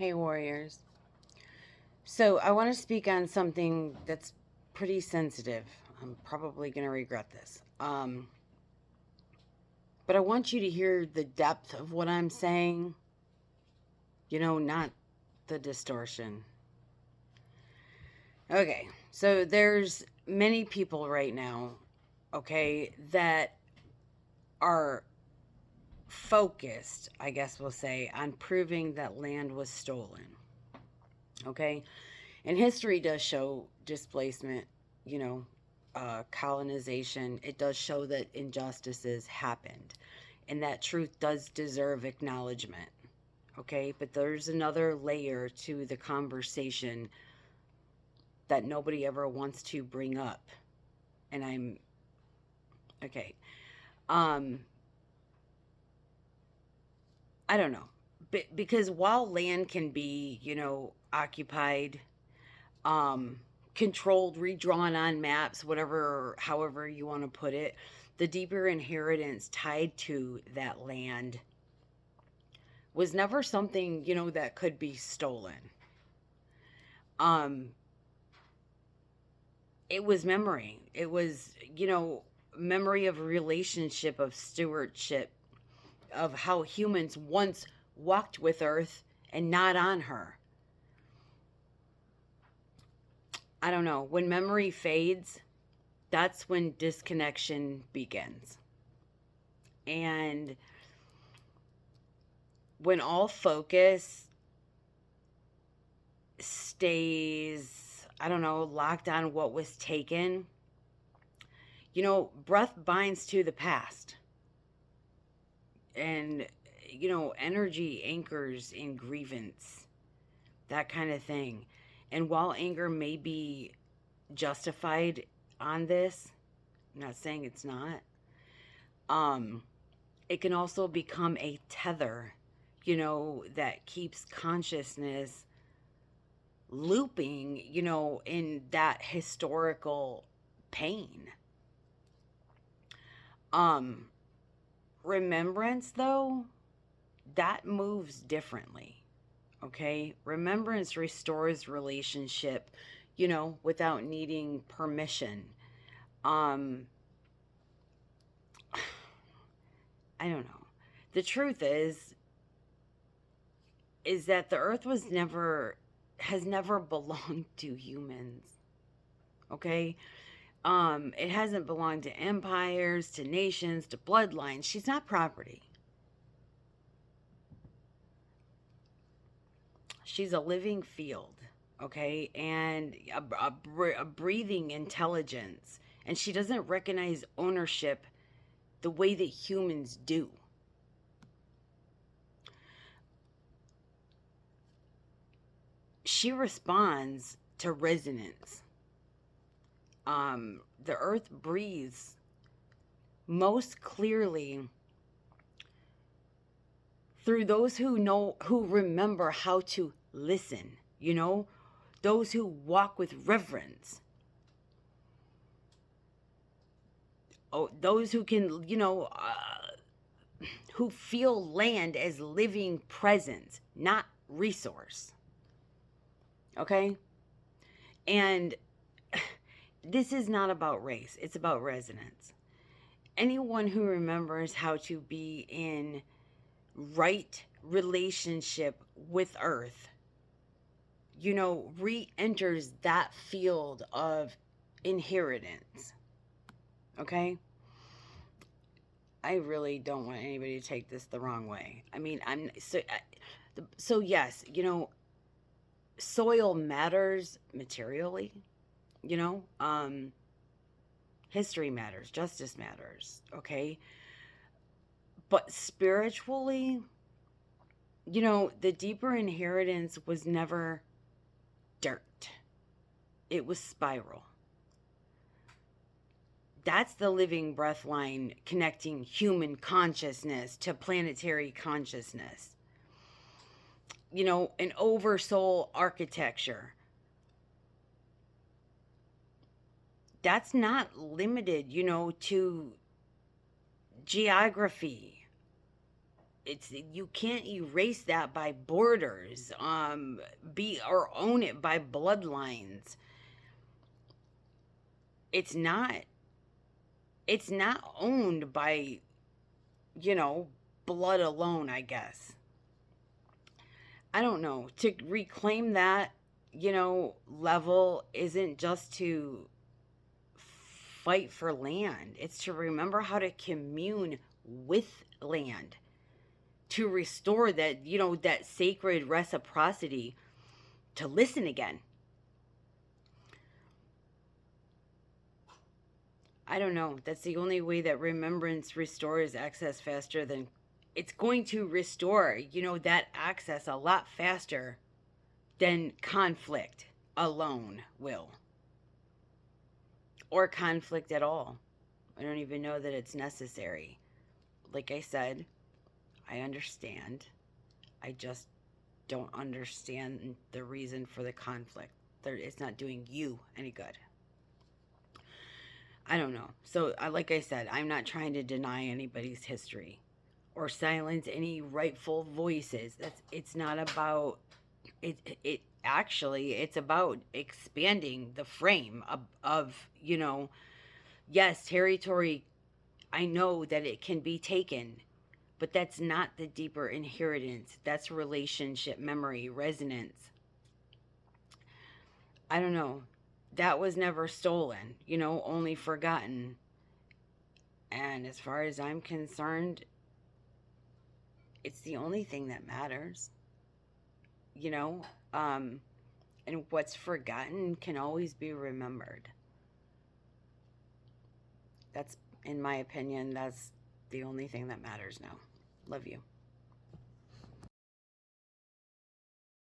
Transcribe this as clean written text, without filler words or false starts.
Hey, warriors. So, I want to speak on something that's pretty sensitive. I'm probably going to regret this. But I want you to hear the depth of what I'm saying, not the distortion. Okay, so there's many people right now, okay, that are focused, I guess we'll say, on proving that land was stolen. Okay, and history does show displacement, you know, colonization. It does show that injustices happened, and that truth does deserve acknowledgement. Okay, but there's another layer to the conversation that nobody ever wants to bring up, and I'm okay. Um, I don't know, because while land can be, occupied, um, controlled, redrawn on maps, whatever, however you want to put it, the deeper inheritance tied to that land was never something, that could be stolen. Um, it was memory. It was, memory of relationship, of stewardship, of how humans once walked with Earth and not on her. I don't know. When memory fades, that's when disconnection begins. And when all focus stays, I don't know, locked on what was taken, breath binds to the past. And, energy anchors in grievance, that kind of thing. And while anger may be justified on this, I'm not saying it's not, um, it can also become a tether, that keeps consciousness looping, in that historical pain. Um, Remembrance, though, that moves differently. Okay? Remembrance restores relationship, without needing permission. Um, I don't know. The truth is that the earth has never belonged to humans. Okay? It hasn't belonged to empires, to nations, to bloodlines. She's not property. She's a living field, okay? And a breathing intelligence. And she doesn't recognize ownership the way that humans do. She responds to resonance. The earth breathes most clearly through those who remember how to listen, those who walk with reverence. Oh, those who can, who feel land as living presence, not resource. Okay? And this is not about race, it's about resonance. Anyone who remembers how to be in right relationship with Earth, re enters that field of inheritance. Okay? I really don't want anybody to take this the wrong way. I mean, so yes, soil matters materially, you know, um, history matters, justice matters, okay? But spiritually, the deeper inheritance was never dirt, it was spiral. That's the living breath line connecting human consciousness to planetary consciousness. An oversoul architecture. That's not limited, to geography. It's, you can't erase that by borders, be or own it by bloodlines. It's not. It's not owned by, you know, blood alone, I guess. I don't know. To reclaim that, you know, level isn't just to fight for land, it's to remember how to commune with land, to restore that, you know, that sacred reciprocity, to listen again. I don't know. That's the only way that remembrance restores access faster than it's going to restore, you know, that access a lot faster than conflict alone will, or conflict at all. I don't even know that it's necessary. Like I said, I understand. I just don't understand the reason for the conflict. It's not doing you any good. I don't know. So, like I said, I'm not trying to deny anybody's history or silence any rightful voices. It's not about it actually, it's about expanding the frame of, you know, yes, territory, I know that it can be taken, but that's not the deeper inheritance. That's relationship, memory, resonance. I don't know. That was never stolen, you know, only forgotten. And as far as I'm concerned, it's the only thing that matters, you know? And what's forgotten can always be remembered. That's, in my opinion, that's the only thing that matters now. Love you.